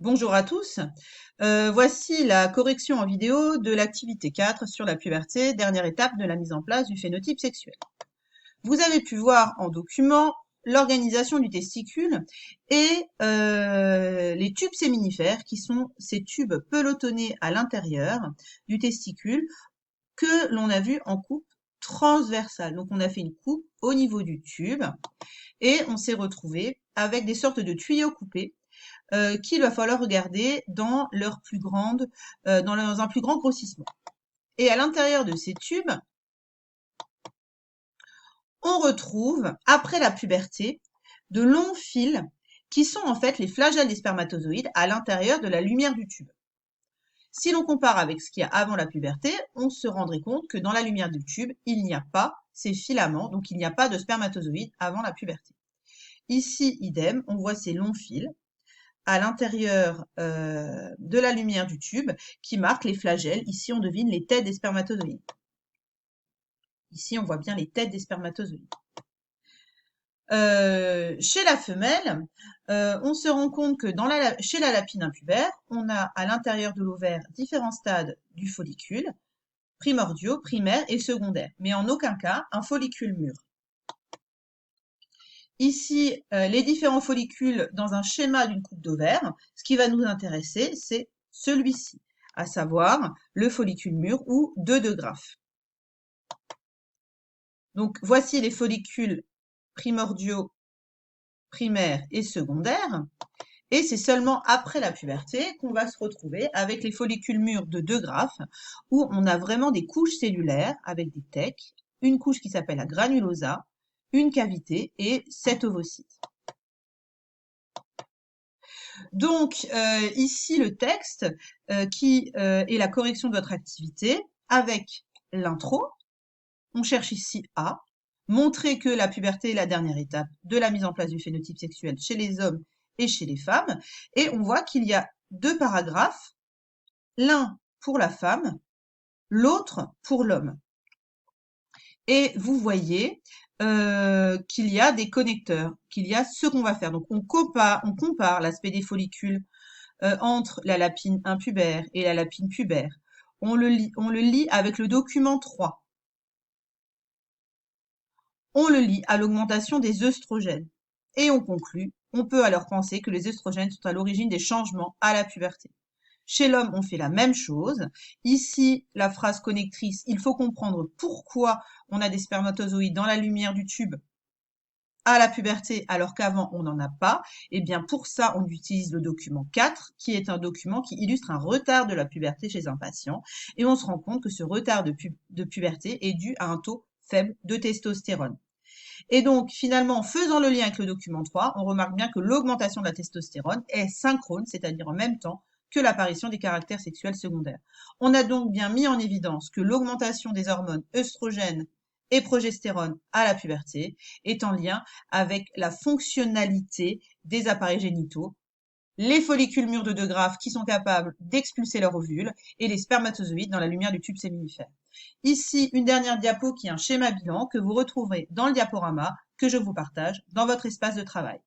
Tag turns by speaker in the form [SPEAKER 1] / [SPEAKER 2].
[SPEAKER 1] Bonjour à tous. Voici la correction en vidéo de l'activité 4 sur la puberté, dernière étape de la mise en place du phénotype sexuel. Vous avez pu voir en document l'organisation du testicule et les tubes séminifères, qui sont ces tubes pelotonnés à l'intérieur du testicule que l'on a vu en coupe transversale. Donc on a fait une coupe au niveau du tube et on s'est retrouvé avec des sortes de tuyaux coupés qu'il va falloir regarder dans dans un plus grand grossissement. Et à l'intérieur de ces tubes, on retrouve, après la puberté, de longs fils qui sont en fait les flagelles des spermatozoïdes à l'intérieur de la lumière du tube. Si l'on compare avec ce qu'il y a avant la puberté, on se rendrait compte que dans la lumière du tube, il n'y a pas ces filaments, donc il n'y a pas de spermatozoïdes avant la puberté. Ici, idem, on voit ces longs fils à l'intérieur de la lumière du tube qui marque les flagelles. Ici, on devine les têtes des spermatozoïdes. Ici, on voit bien les têtes des spermatozoïdes. Chez la femelle, on se rend compte que chez la lapine impubère, on a à l'intérieur de l'ovaire différents stades du follicule, primordiaux, primaires et secondaires, mais en aucun cas un follicule mûr. Ici, les différents follicules dans un schéma d'une coupe d'ovaire. Ce qui va nous intéresser, c'est celui-ci, à savoir le follicule mûr ou 2 de Graff. Donc, voici les follicules primordiaux, primaires et secondaires. Et c'est seulement après la puberté qu'on va se retrouver avec les follicules mûrs de 2 Graff, où on a vraiment des couches cellulaires avec des tecs, une couche qui s'appelle la granulosa, une cavité et 7 ovocytes. Donc, ici, le texte qui est la correction de votre activité avec l'intro. On cherche ici A, montrer que la puberté est la dernière étape de la mise en place du phénotype sexuel chez les hommes et chez les femmes. Et on voit qu'il y a 2 paragraphes, l'un pour la femme, l'autre pour l'homme. Et vous voyez qu'il y a des connecteurs, qu'il y a ce qu'on va faire. Donc on compare l'aspect des follicules entre la lapine impubère et la lapine pubère. On le lit avec le document 3. On le lit à l'augmentation des œstrogènes. Et on conclut, on peut alors penser que les œstrogènes sont à l'origine des changements à la puberté. Chez l'homme, on fait la même chose. Ici, la phrase connectrice, il faut comprendre pourquoi on a des spermatozoïdes dans la lumière du tube à la puberté alors qu'avant on n'en a pas. Et bien pour ça, on utilise le document 4, qui est un document qui illustre un retard de la puberté chez un patient. Et on se rend compte que ce retard de puberté est dû à un taux faible de testostérone. Et donc, finalement, en faisant le lien avec le document 3, on remarque bien que l'augmentation de la testostérone est synchrone, c'est-à-dire en même temps que l'apparition des caractères sexuels secondaires. On a donc bien mis en évidence que l'augmentation des hormones œstrogènes et progestérone à la puberté est en lien avec la fonctionnalité des appareils génitaux, les follicules mûrs de 2 Graff qui sont capables d'expulser leurs ovules et les spermatozoïdes dans la lumière du tube séminifère. Ici, une dernière diapo qui est un schéma bilan que vous retrouverez dans le diaporama que je vous partage dans votre espace de travail.